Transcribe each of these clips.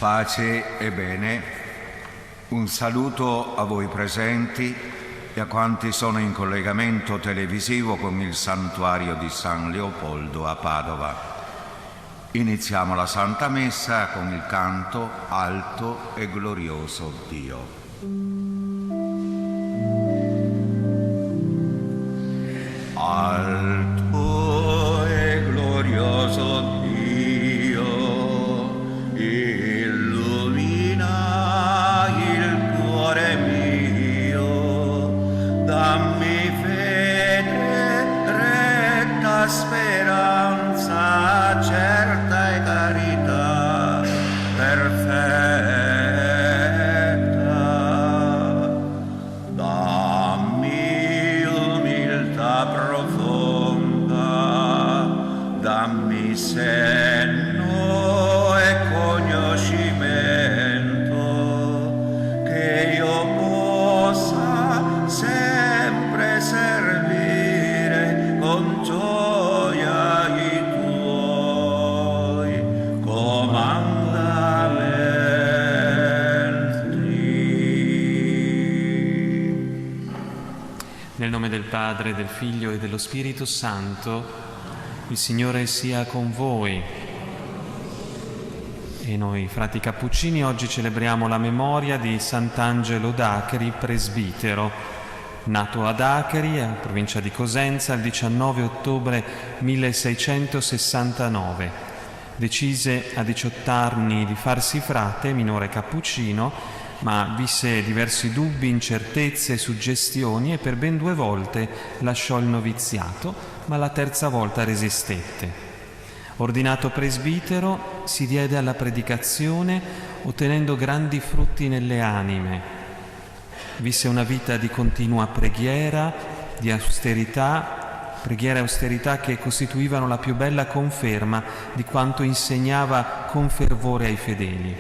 Pace e bene, un saluto a voi presenti e a quanti sono in collegamento televisivo con il santuario di San Leopoldo a Padova. Iniziamo la Santa Messa con il canto Alto e glorioso Dio. Alto e glorioso Dio, illumina il cuore mio, dammi fede, retta speranza, certa e carità perfetta. Dammi umiltà profonda, dammi senno e conoscimento, che io possa sempre servire con gioia i tuoi comandamenti. Nel nome del Padre, del Figlio e dello Spirito Santo, il Signore sia con voi. E noi, frati cappuccini, oggi celebriamo la memoria di Sant'Angelo d'Acri, presbitero, nato ad Acri, in provincia di Cosenza, il 19 ottobre 1669. Decise a 18 anni di farsi frate, minore cappuccino, ma visse diversi dubbi, incertezze, suggestioni e per ben 2 volte lasciò il noviziato, ma la terza volta resistette. Ordinato presbitero, si diede alla predicazione, ottenendo grandi frutti nelle anime. Visse una vita di continua preghiera, di austerità, preghiera e austerità che costituivano la più bella conferma di quanto insegnava con fervore ai fedeli.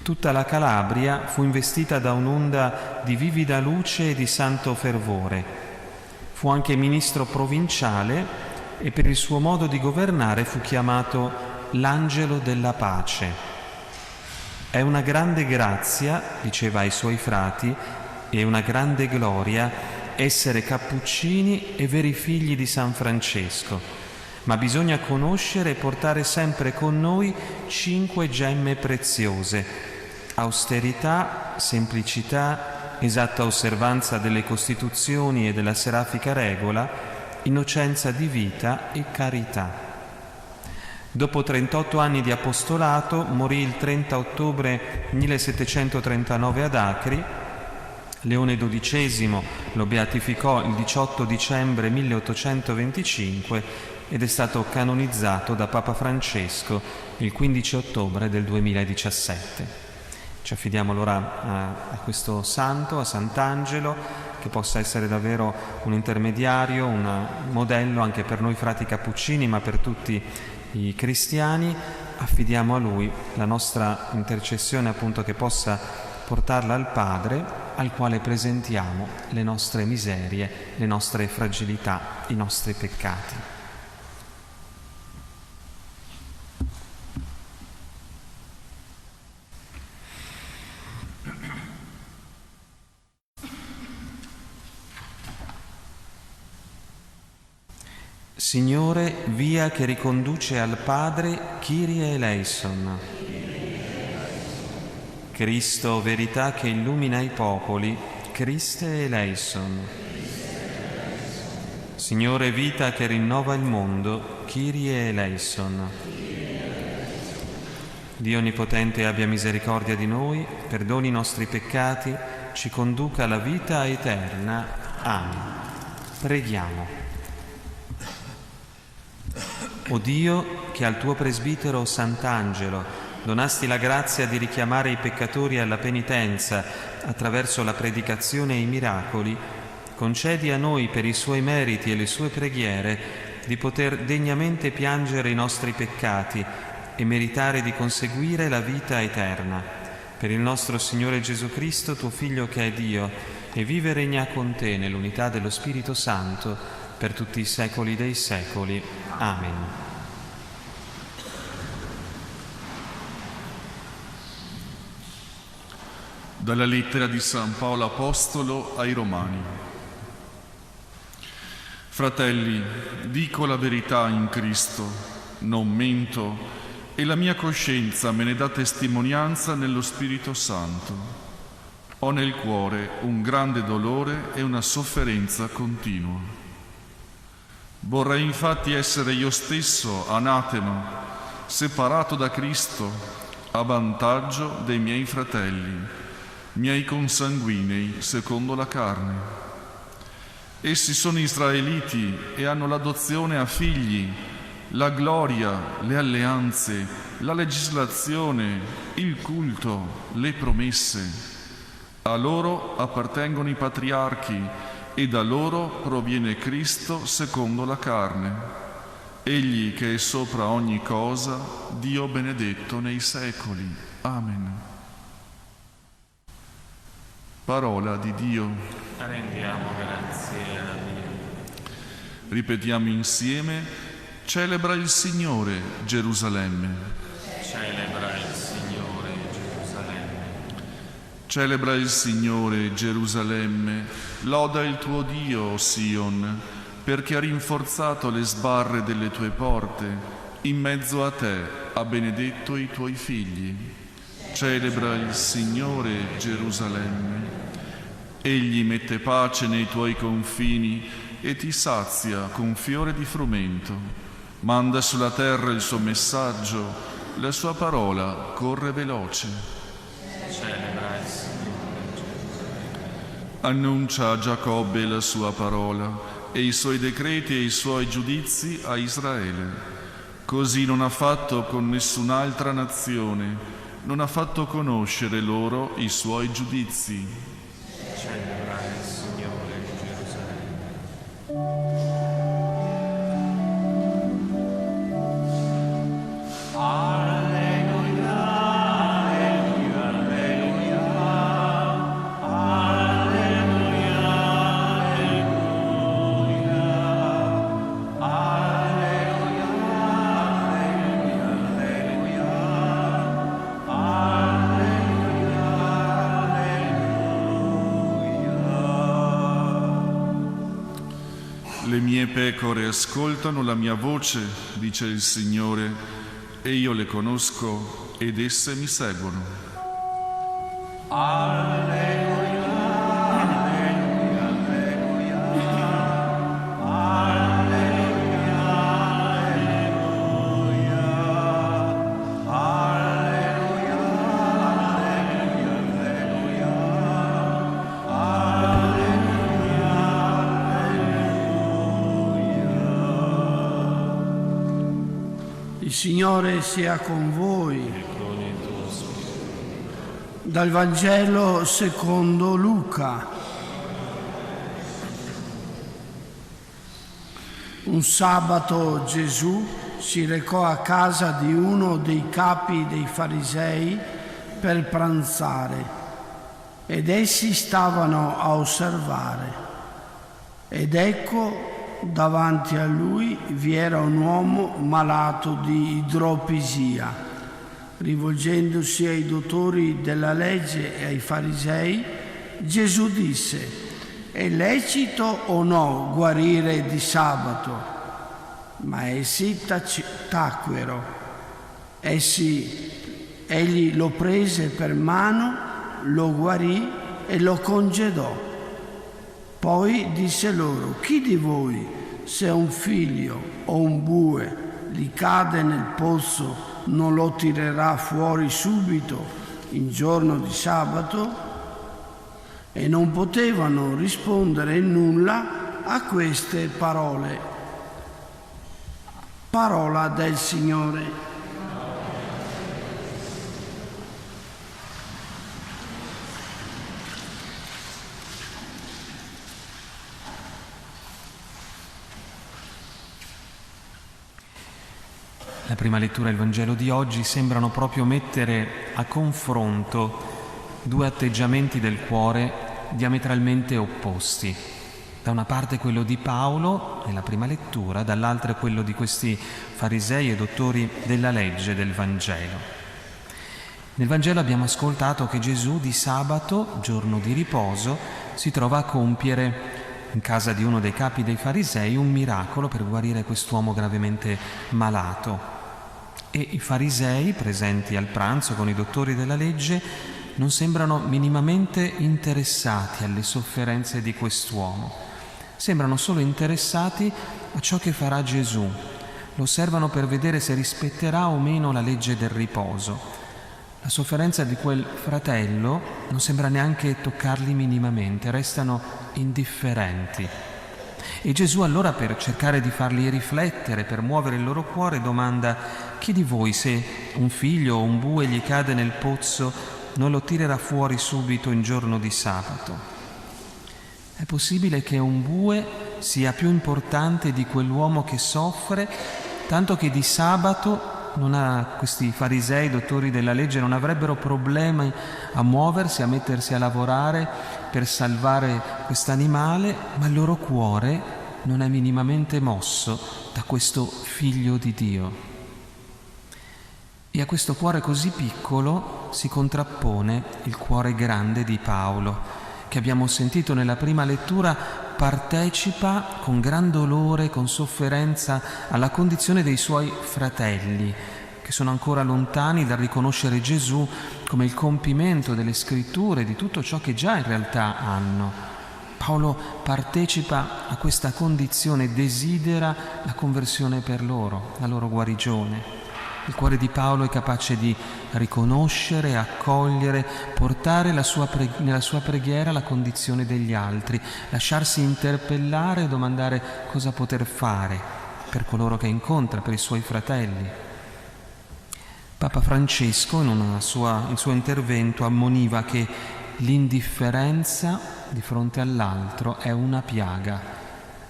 Tutta la Calabria fu investita da un'onda di vivida luce e di santo fervore. Fu anche ministro provinciale e per il suo modo di governare fu chiamato l'Angelo della Pace. È una grande grazia, diceva ai suoi frati, e una grande gloria essere cappuccini e veri figli di San Francesco, ma bisogna conoscere e portare sempre con noi 5 gemme preziose: austerità, semplicità, esatta osservanza delle costituzioni e della serafica regola, innocenza di vita e carità. Dopo 38 anni di apostolato, morì il 30 ottobre 1739 ad Acri. Leone XII lo beatificò il 18 dicembre 1825 ed è stato canonizzato da Papa Francesco il 15 ottobre del 2017. Ci affidiamo allora a questo santo, a Sant'Angelo, che possa essere davvero un intermediario, un modello anche per noi frati cappuccini, ma per tutti i cristiani. Affidiamo a Lui la nostra intercessione, appunto, che possa portarla al Padre, al quale presentiamo le nostre miserie, le nostre fragilità, i nostri peccati. Signore, via che riconduce al Padre, Kyrie eleison. Cristo, verità che illumina i popoli, Christe eleison. Signore, vita che rinnova il mondo, Kyrie eleison. Dio Onnipotente abbia misericordia di noi, perdoni i nostri peccati, ci conduca alla vita eterna. Amen. Preghiamo. O Dio, che al tuo presbitero Sant'Angelo donasti la grazia di richiamare i peccatori alla penitenza attraverso la predicazione e i miracoli, concedi a noi per i suoi meriti e le sue preghiere di poter degnamente piangere i nostri peccati e meritare di conseguire la vita eterna. Per il nostro Signore Gesù Cristo, tuo Figlio che è Dio, e vive e regna con te nell'unità dello Spirito Santo, per tutti i secoli dei secoli. Amen. Dalla lettera di San Paolo Apostolo ai Romani. Fratelli, dico la verità in Cristo, non mento, e la mia coscienza me ne dà testimonianza nello Spirito Santo. Ho nel cuore un grande dolore e una sofferenza continua. Vorrei infatti essere io stesso anatema, separato da Cristo, a vantaggio dei miei fratelli, miei consanguinei secondo la carne. Essi sono israeliti e hanno l'adozione a figli, la gloria, le alleanze, la legislazione, il culto, le promesse. A loro appartengono i patriarchi e da loro proviene Cristo secondo la carne. Egli che è sopra ogni cosa, Dio benedetto nei secoli. Amen. Parola di Dio. Rendiamo grazie a Dio. Ripetiamo insieme: celebra il Signore, Gerusalemme. Celebra il Signore, Gerusalemme. Celebra il Signore, Gerusalemme. Loda il tuo Dio, o Sion, perché ha rinforzato le sbarre delle tue porte, in mezzo a te ha benedetto i tuoi figli. Celebra il Signore, Gerusalemme. Egli mette pace nei tuoi confini e ti sazia con fiore di frumento. Manda sulla terra il suo messaggio, la sua parola corre veloce. Celebra il Signore, Gerusalemme. Annuncia a Giacobbe la sua parola e i suoi decreti e i suoi giudizi a Israele. Così non ha fatto con nessun'altra nazione, non ha fatto conoscere loro i suoi giudizi. Celebra il Signore, Gerusalemme. Le mie pecore ascoltano la mia voce, dice il Signore, e io le conosco ed esse mi seguono. Alleluia, alleluia, alleluia, alleluia, alleluia, alleluia, Il Signore sia con voi. Dal Vangelo secondo Luca. Un sabato Gesù si recò a casa di uno dei capi dei farisei per pranzare ed essi stavano a osservare. Ed ecco, davanti a lui vi era un uomo malato di idropisia. Rivolgendosi ai dottori della legge e ai farisei, Gesù disse: è lecito o no guarire di sabato? Ma essi tacquero. Egli lo prese per mano, lo guarì e lo congedò. Poi disse loro: chi di voi, se un figlio o un bue gli cade nel pozzo, non lo tirerà fuori subito in giorno di sabato? E non potevano rispondere nulla a queste parole. Parola del Signore. La prima lettura e il Vangelo di oggi sembrano proprio mettere a confronto due atteggiamenti del cuore diametralmente opposti. Da una parte quello di Paolo, nella prima lettura, dall'altra quello di questi farisei e dottori della legge del Vangelo. Nel Vangelo abbiamo ascoltato che Gesù di sabato, giorno di riposo, si trova a compiere in casa di uno dei capi dei farisei un miracolo per guarire quest'uomo gravemente malato. E i farisei, presenti al pranzo con i dottori della legge, non sembrano minimamente interessati alle sofferenze di quest'uomo. Sembrano solo interessati a ciò che farà Gesù. Lo osservano per vedere se rispetterà o meno la legge del riposo. La sofferenza di quel fratello non sembra neanche toccarli minimamente, restano indifferenti. E Gesù allora, per cercare di farli riflettere, per muovere il loro cuore, domanda: chi di voi, se un figlio o un bue gli cade nel pozzo, non lo tirerà fuori subito in giorno di sabato? È possibile che un bue sia più importante di quell'uomo che soffre, tanto che di sabato questi farisei, dottori della legge, non avrebbero problemi a muoversi, a mettersi a lavorare per salvare quest'animale, ma il loro cuore non è minimamente mosso da questo figlio di Dio. E a questo cuore così piccolo si contrappone il cuore grande di Paolo, che abbiamo sentito nella prima lettura partecipa con gran dolore, con sofferenza alla condizione dei suoi fratelli, che sono ancora lontani dal riconoscere Gesù come il compimento delle scritture, di tutto ciò che già in realtà hanno. Paolo partecipa a questa condizione e desidera la conversione per loro, la loro guarigione. Il cuore di Paolo è capace di riconoscere, accogliere, portare nella sua preghiera la condizione degli altri, lasciarsi interpellare e domandare cosa poter fare per coloro che incontra, per i suoi fratelli. Papa Francesco, in il suo intervento, ammoniva che l'indifferenza di fronte all'altro è una piaga.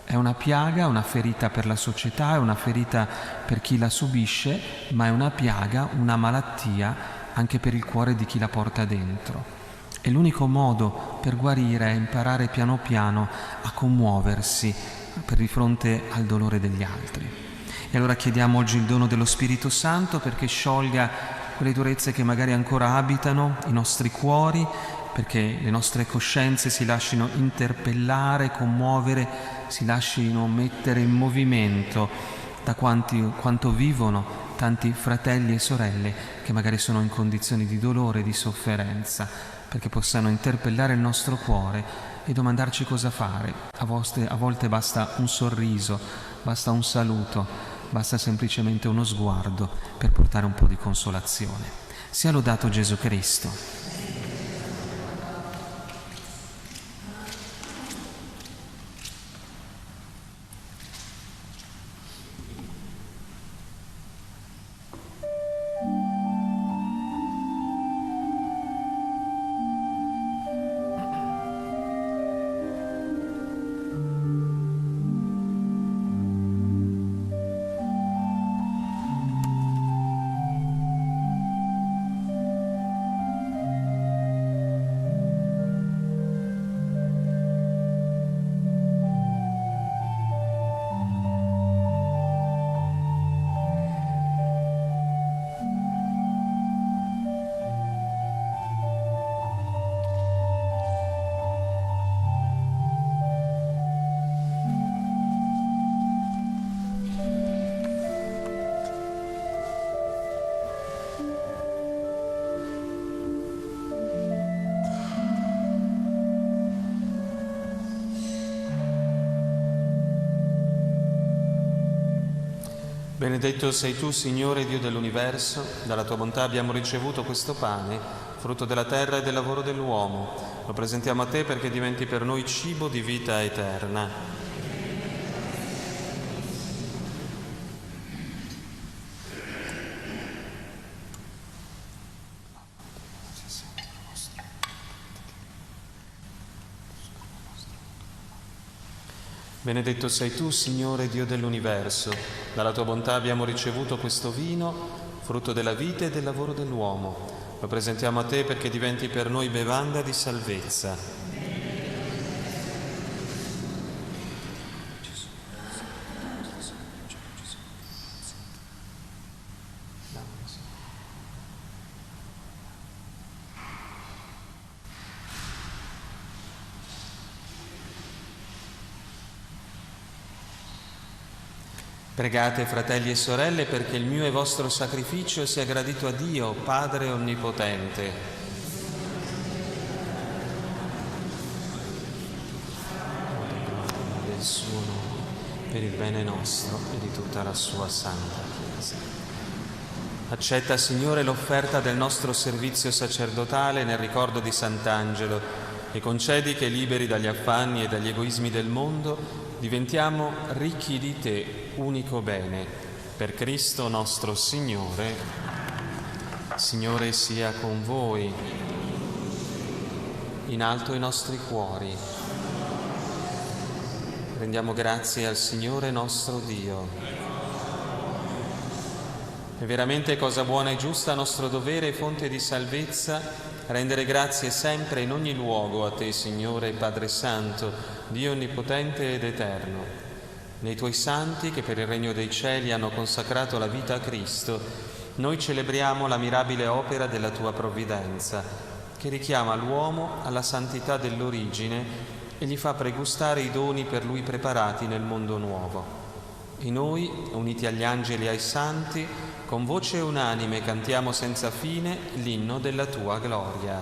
È una piaga, una ferita per la società, è una ferita per chi la subisce, ma è una piaga, una malattia anche per il cuore di chi la porta dentro. E l'unico modo per guarire è imparare piano piano a commuoversi di fronte al dolore degli altri. E allora chiediamo oggi il dono dello Spirito Santo perché sciolga quelle durezze che magari ancora abitano i nostri cuori, perché le nostre coscienze si lasciano interpellare, commuovere, si lasciano mettere in movimento da quanto vivono tanti fratelli e sorelle che magari sono in condizioni di dolore, di sofferenza, perché possano interpellare il nostro cuore e domandarci cosa fare. A volte basta un sorriso, basta un saluto, basta semplicemente uno sguardo per portare un po' di consolazione. Sia lodato Gesù Cristo. Benedetto sei tu, Signore Dio dell'universo, dalla tua bontà abbiamo ricevuto questo pane, frutto della terra e del lavoro dell'uomo. Lo presentiamo a te perché diventi per noi cibo di vita eterna. Benedetto sei tu, Signore Dio dell'universo, dalla tua bontà abbiamo ricevuto questo vino, frutto della vita e del lavoro dell'uomo. Lo presentiamo a te perché diventi per noi bevanda di salvezza. Pregate, fratelli e sorelle, perché il mio e vostro sacrificio sia gradito a Dio, Padre Onnipotente. Del suo nome, per il bene nostro e di tutta la sua santa Chiesa. Accetta, Signore, l'offerta del nostro servizio sacerdotale nel ricordo di Sant'Angelo e concedi che, liberi dagli affanni e dagli egoismi del mondo, diventiamo ricchi di Te, unico bene, per Cristo nostro Signore. Signore sia con voi, in alto i nostri cuori. Rendiamo grazie al Signore nostro Dio. È veramente cosa buona e giusta, nostro dovere e fonte di salvezza, rendere grazie sempre in ogni luogo a Te, Signore Padre Santo, Dio Onnipotente ed Eterno. Nei Tuoi santi, che per il regno dei cieli hanno consacrato la vita a Cristo, noi celebriamo la mirabile opera della Tua provvidenza, che richiama l'uomo alla santità dell'origine e gli fa pregustare i doni per lui preparati nel mondo nuovo. E noi, uniti agli angeli e ai santi, con voce unanime cantiamo senza fine l'inno della Tua gloria.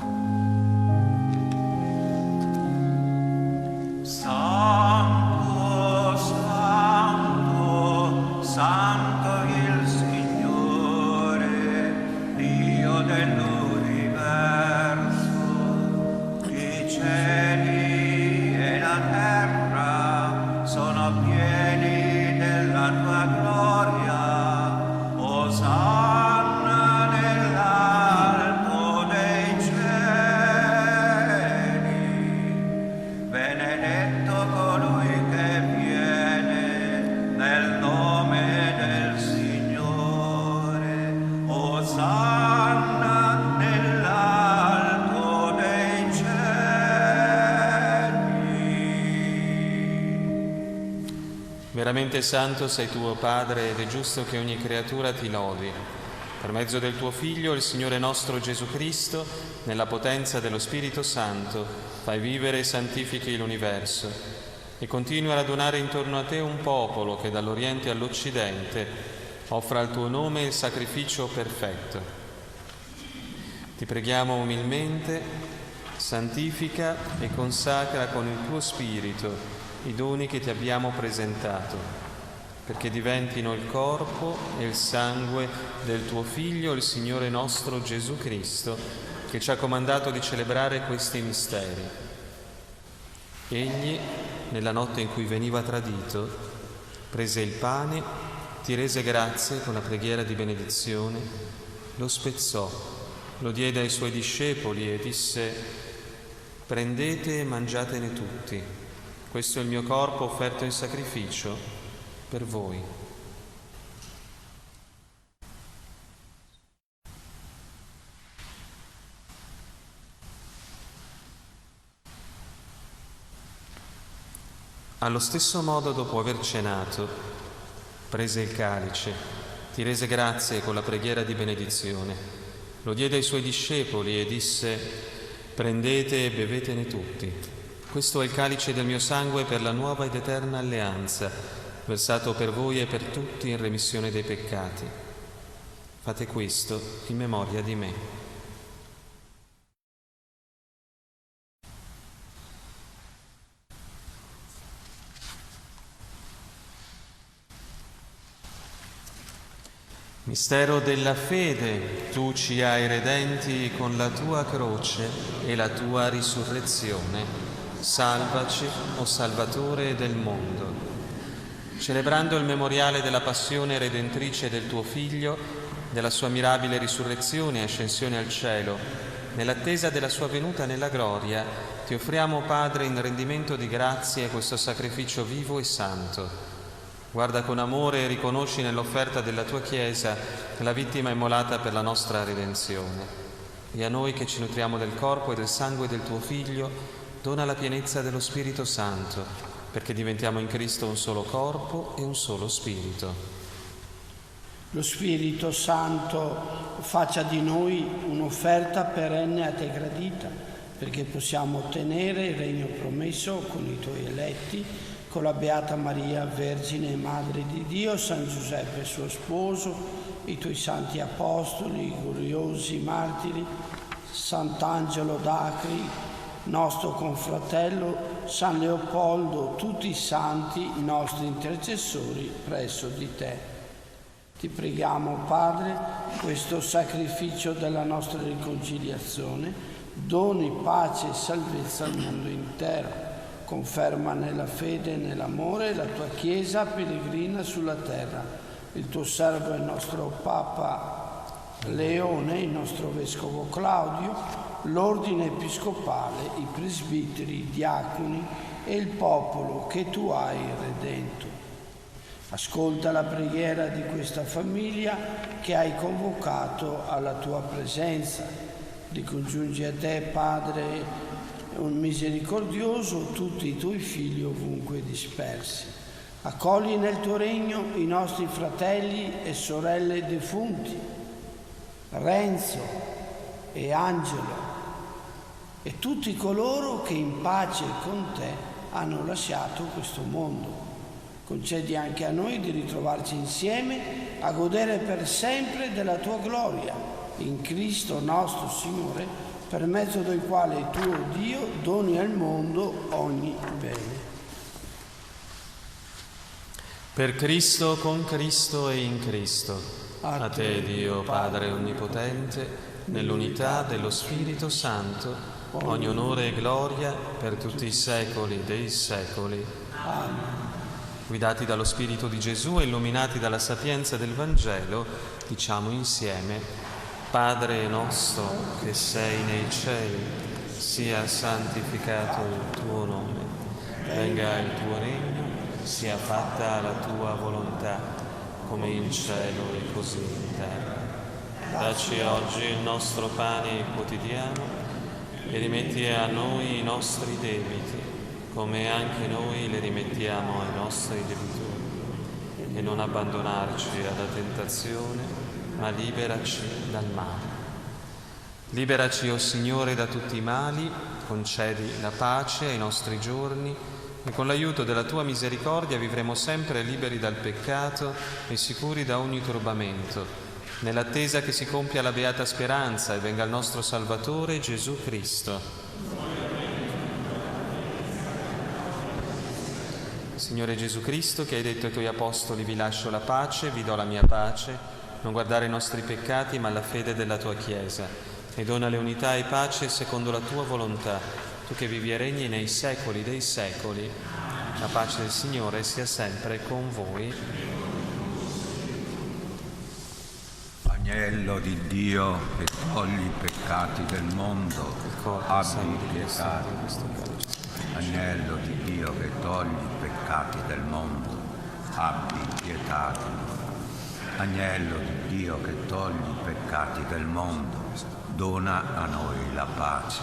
Santo, santo, santo il Signore, Dio dell'universo. I cieli e la terra sono pieni della Tua gloria. Osanna nell'alto dei cieli, benedetto colui che viene nel nome del Signore. Osanna nell'alto dei cieli. Veramente santo sei Tuo Padre ed è giusto che ogni creatura Ti lodi. Per mezzo del Tuo Figlio, il Signore nostro Gesù Cristo, nella potenza dello Spirito Santo, fai vivere e santifichi l'universo e continui a radunare intorno a Te un popolo che dall'Oriente all'Occidente offra al Tuo nome il sacrificio perfetto. Ti preghiamo umilmente, santifica e consacra con il Tuo Spirito i doni che Ti abbiamo presentato, perché diventino il corpo e il sangue del Tuo Figlio, il Signore nostro Gesù Cristo, che ci ha comandato di celebrare questi misteri. Egli, nella notte in cui veniva tradito, prese il pane, Ti rese grazie con la preghiera di benedizione, lo spezzò, lo diede ai Suoi discepoli e disse: «Prendete e mangiatene tutti. Questo è il mio corpo offerto in sacrificio per voi». Allo stesso modo, dopo aver cenato, prese il calice, Ti rese grazie con la preghiera di benedizione, lo diede ai Suoi discepoli e disse: «Prendete e bevetene tutti. Questo è il calice del mio sangue per la nuova ed eterna alleanza, versato per voi e per tutti in remissione dei peccati. Fate questo in memoria di me». Mistero della fede, Tu ci hai redenti con la Tua croce e la Tua risurrezione. Salvaci, o Salvatore del mondo. Celebrando il memoriale della passione redentrice del Tuo Figlio, della Sua mirabile risurrezione e ascensione al cielo, nell'attesa della Sua venuta nella gloria, Ti offriamo, Padre, in rendimento di grazie questo sacrificio vivo e santo. Guarda con amore e riconosci nell'offerta della Tua Chiesa la vittima immolata per la nostra redenzione. E a noi che ci nutriamo del corpo e del sangue del Tuo Figlio, dona la pienezza dello Spirito Santo, perché diventiamo in Cristo un solo corpo e un solo spirito. Lo Spirito Santo faccia di noi un'offerta perenne a Te gradita, perché possiamo ottenere il regno promesso con i Tuoi eletti, con la Beata Maria, Vergine e Madre di Dio, San Giuseppe suo sposo, i tuoi santi apostoli, i gloriosi martiri, Sant'Angelo d'Acri, nostro confratello, San Leopoldo, tutti i santi, i nostri intercessori presso di te. Ti preghiamo, Padre, questo sacrificio della nostra riconciliazione, doni pace e salvezza al mondo intero. Conferma nella fede e nell'amore la tua Chiesa pellegrina sulla terra, il tuo servo e il nostro Papa Leone, il nostro Vescovo Claudio, l'ordine episcopale, i presbiteri, i diaconi e il popolo che tu hai redento. Ascolta la preghiera di questa famiglia che hai convocato alla tua presenza. Ricongiungi a te, Padre un misericordioso, tutti i tuoi figli ovunque dispersi. Accogli nel tuo regno i nostri fratelli e sorelle defunti, Renzo e Angelo, e tutti coloro che in pace con te hanno lasciato questo mondo. Concedi anche a noi di ritrovarci insieme a godere per sempre della tua gloria, in Cristo nostro Signore, per mezzo del quale tu, Dio, doni al mondo ogni bene. Per Cristo, con Cristo e in Cristo. A te, Dio Padre Onnipotente, nell'unità dello Spirito Santo, ogni onore e gloria per tutti i secoli dei secoli. Amen. Guidati dallo Spirito di Gesù e illuminati dalla sapienza del Vangelo, diciamo insieme: Padre nostro che sei nei cieli, sia santificato il tuo nome, venga il tuo regno, sia fatta la tua volontà, come in cielo e così in terra. Dacci oggi il nostro pane quotidiano e rimetti a noi i nostri debiti, come anche noi le rimettiamo ai nostri debitori, e non abbandonarci alla tentazione, ma liberaci dal male. Liberaci, o Signore, da tutti i mali, concedi la pace ai nostri giorni e con l'aiuto della tua misericordia vivremo sempre liberi dal peccato e sicuri da ogni turbamento, nell'attesa che si compia la beata speranza e venga il nostro Salvatore Gesù Cristo. Signore Gesù Cristo, che hai detto ai tuoi apostoli: vi lascio la pace, vi do la mia pace, non guardare i nostri peccati ma la fede della tua Chiesa, e donale unità e pace secondo la tua volontà, tu che vivi e regni nei secoli dei secoli. La pace del Signore sia sempre con voi. Agnello di Dio che togli i peccati del mondo, abbi pietà. Agnello di Dio che togli i peccati del mondo, abbi pietà di noi. Agnello di Dio che togli i peccati del mondo, dona a noi la pace.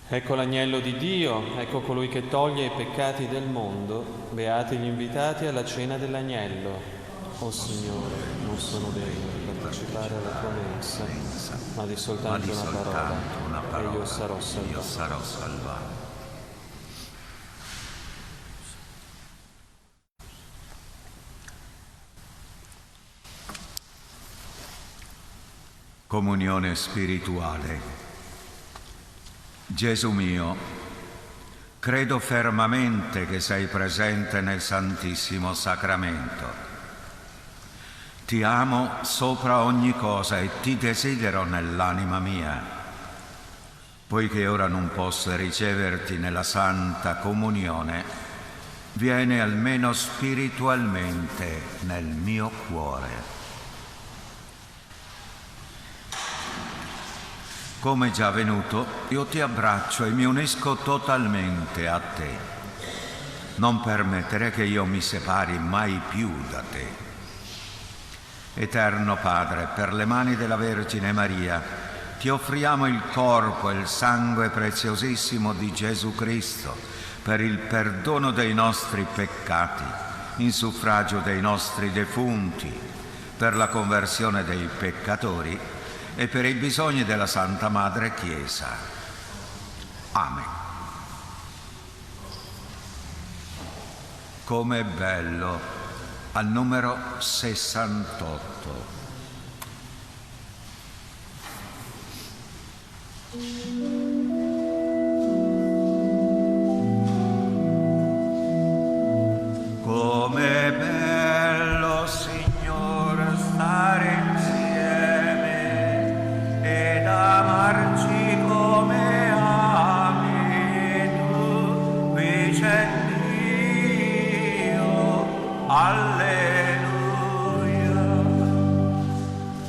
Ecco l'agnello di Dio, ecco colui che toglie i peccati del mondo. Beati gli invitati alla cena dell'agnello. O Signore, non sono degno di partecipare alla tua mensa, ma di soltanto una parola, e io sarò salvato. Comunione spirituale. Gesù mio, credo fermamente che sei presente nel Santissimo Sacramento. Ti amo sopra ogni cosa e ti desidero nell'anima mia. Poiché ora non posso riceverti nella Santa Comunione, vieni almeno spiritualmente nel mio cuore. Come già venuto, io ti abbraccio e mi unisco totalmente a te. Non permettere che io mi separi mai più da te. Eterno Padre, per le mani della Vergine Maria, ti offriamo il corpo e il sangue preziosissimo di Gesù Cristo per il perdono dei nostri peccati, in suffragio dei nostri defunti, per la conversione dei peccatori e per i bisogni della Santa Madre Chiesa. Amen. Com'è bello, al numero 68. Com'è bello, Signore, stare insieme ed amarci come ami tu. Qui c'è Dio, alleluia.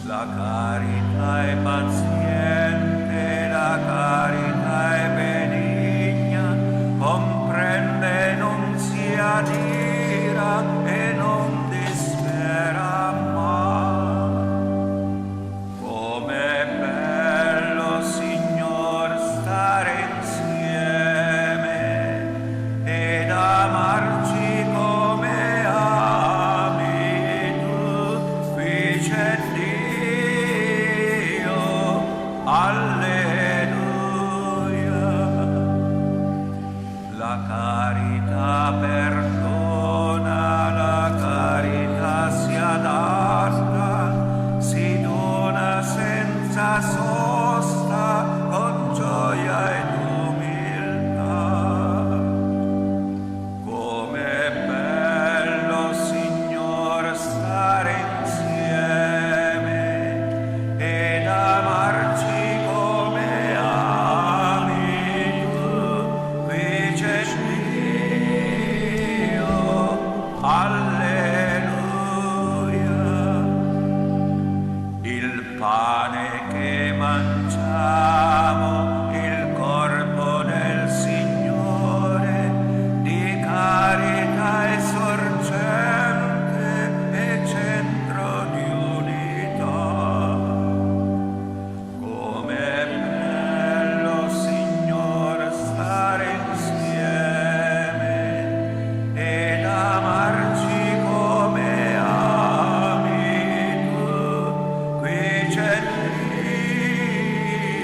La carità è paziente, la carità è benigna, comprende, non si adira e non dispera mai. Com'è bello, Signor, stare insieme ed amarci come ami tu. Qui c'è Dio, alleluia. La carità perdona, la carità si adatta, si dona senza sosta, con gioia ed umiltà. Com'è bello, Signor, stare insieme ed amarci come ami tu. Qui c'è Dio, alleluia. Il pane che mangiamo, il corpo del Signore, di carità è sorgente e centro di unità. Com'è bello, Signor, stare insieme ed amarci come ami tu. Qui c'è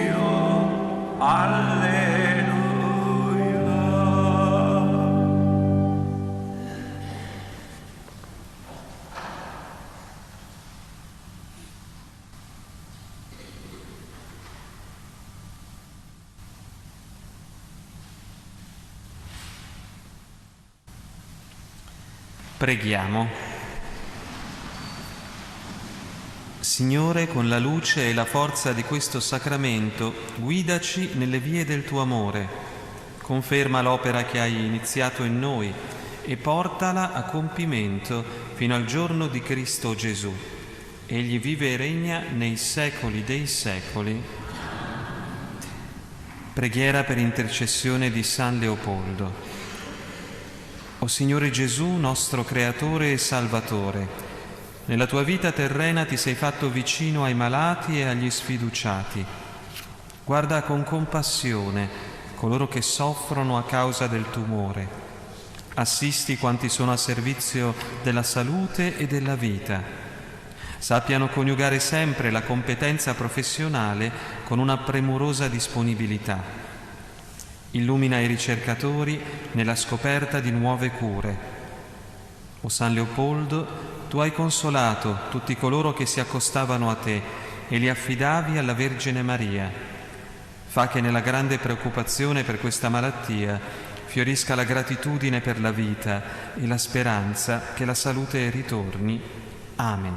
Dio, alleluia. Preghiamo. Signore, con la luce e la forza di questo sacramento, guidaci nelle vie del tuo amore. Conferma l'opera che hai iniziato in noi e portala a compimento fino al giorno di Cristo Gesù. Egli vive e regna nei secoli dei secoli. Preghiera per intercessione di San Leopoldo. O Signore Gesù, nostro Creatore e Salvatore, nella tua vita terrena ti sei fatto vicino ai malati e agli sfiduciati. Guarda con compassione coloro che soffrono a causa del tumore. Assisti quanti sono a servizio della salute e della vita. Sappiano coniugare sempre la competenza professionale con una premurosa disponibilità. Illumina i ricercatori nella scoperta di nuove cure. O San Leopoldo, tu hai consolato tutti coloro che si accostavano a te e li affidavi alla Vergine Maria. Fa che nella grande preoccupazione per questa malattia fiorisca la gratitudine per la vita e la speranza che la salute ritorni. Amen.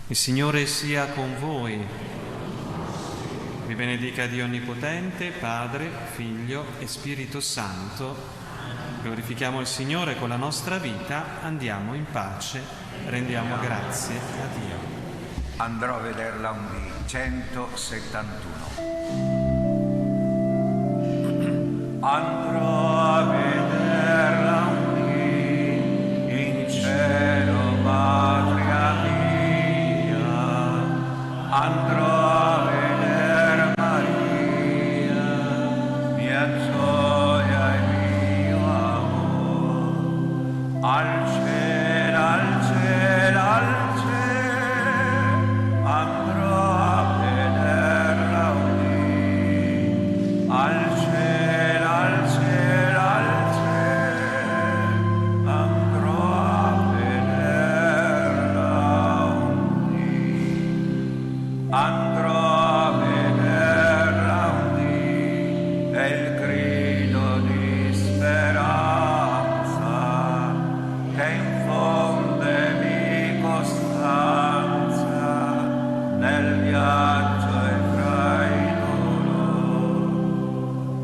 Il Signore sia con voi. Vi benedica Dio Onnipotente, Padre, Figlio e Spirito Santo. Glorifichiamo il Signore con la nostra vita, andiamo in pace, rendiamo grazie a Dio. Andrò a vederla un dì, 171. Andrò a vederla un dì in cielo, patria mia. Andrò a veder Maria, mia gioia e mio amor. Al cielo, al cielo, al cielo, andrò a vederla.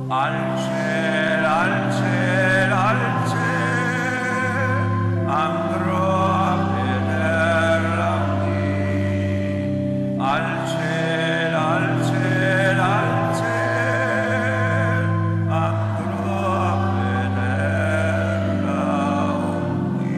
al cielo, al cielo, al cielo, andrò a vederla lì, al cielo, al cielo, al cielo, andrò a vederla lì.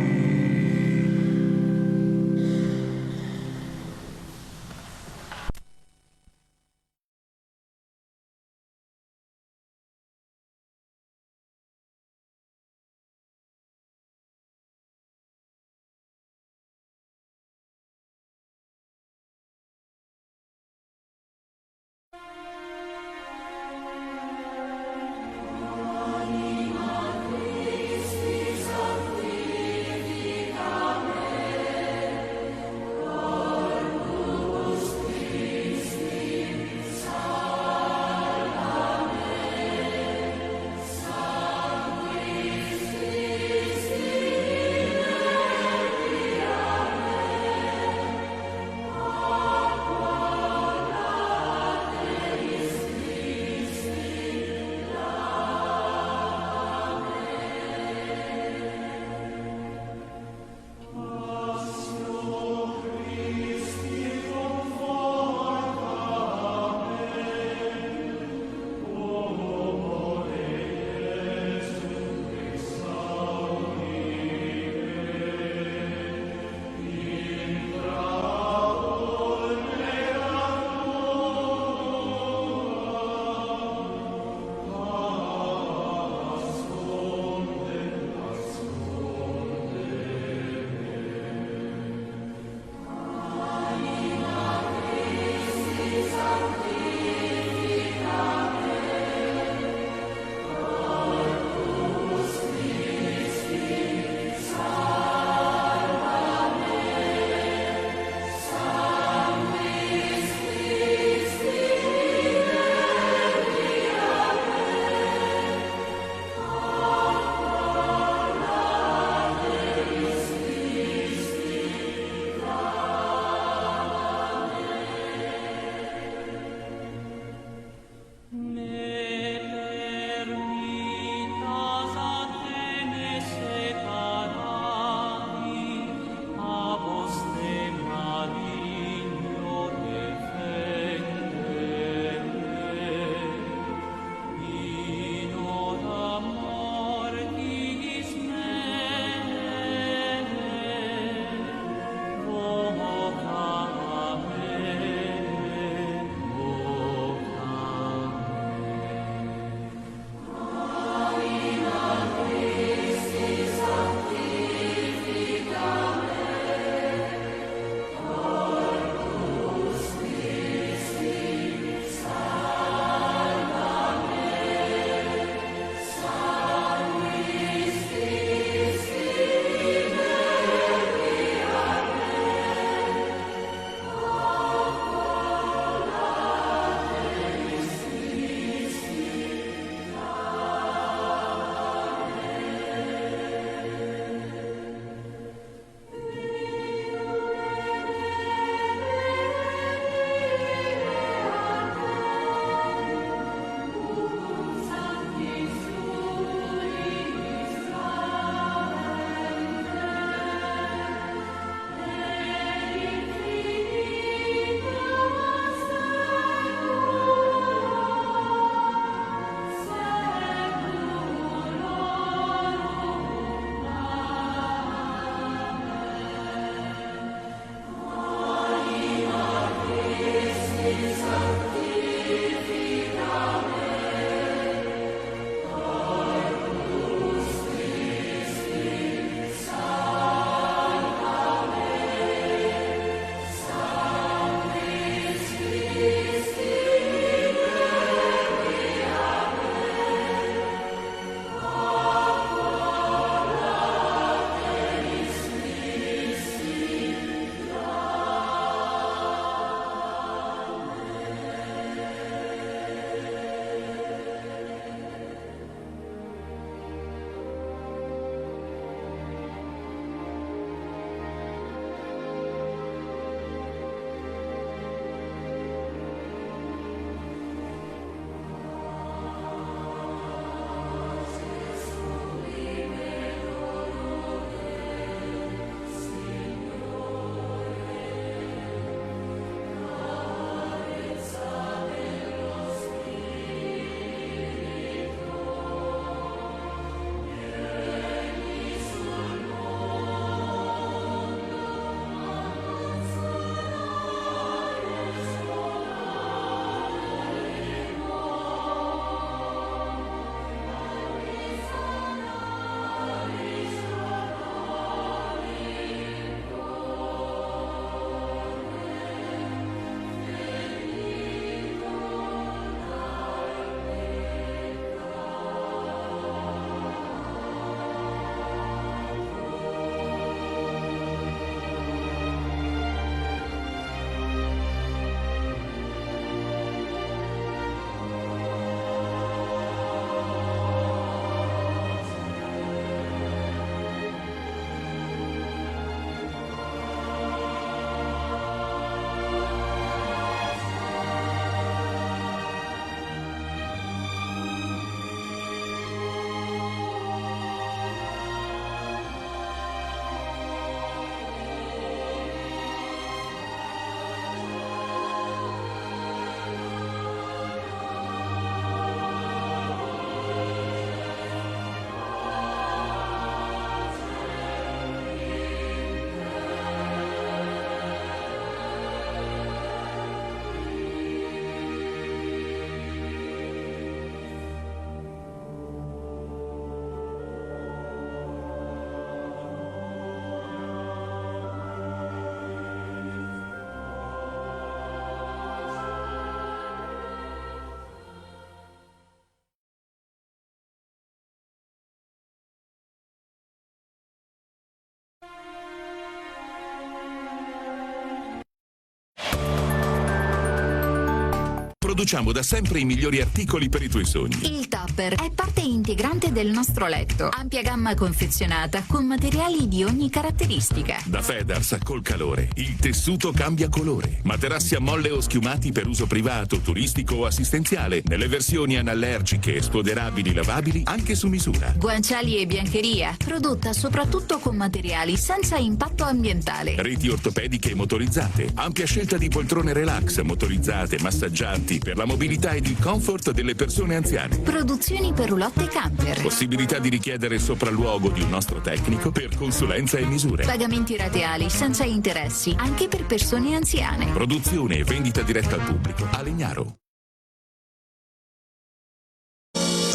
Produciamo da sempre i migliori articoli per i tuoi sogni. Il tupper è parte integrante del nostro letto. Ampia gamma confezionata con materiali di ogni caratteristica. Da Fedars, col calore, il tessuto cambia colore. Materassi a molle o schiumati per uso privato, turistico o assistenziale, nelle versioni anallergiche, espoderabili, lavabili, anche su misura. Guanciali e biancheria, prodotta soprattutto con materiali senza impatto ambientale. Reti ortopediche e motorizzate, ampia scelta di poltrone relax, motorizzate, massaggianti, per la mobilità ed il comfort delle persone anziane. Produzioni per roulotte e camper. Possibilità di richiedere il sopralluogo di un nostro tecnico per consulenza e misure. Pagamenti rateali senza interessi, anche per persone anziane. Produzione e vendita diretta al pubblico. A Legnaro.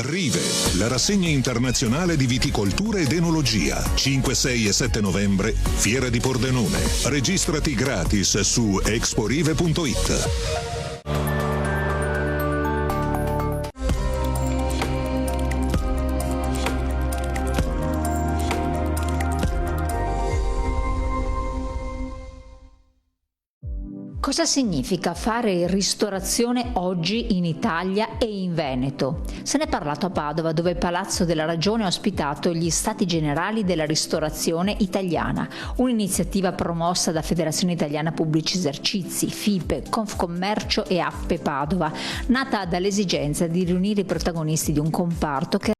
Rive, la rassegna internazionale di viticoltura ed enologia. 5, 6 e 7 novembre, Fiera di Pordenone. Registrati gratis su exporive.it. Cosa significa fare ristorazione oggi in Italia e in Veneto? Se ne è parlato a Padova, dove il Palazzo della Ragione ha ospitato gli Stati Generali della Ristorazione Italiana, un'iniziativa promossa da Federazione Italiana Pubblici Esercizi, FIPE, Confcommercio e AFPE Padova, nata dall'esigenza di riunire i protagonisti di un comparto che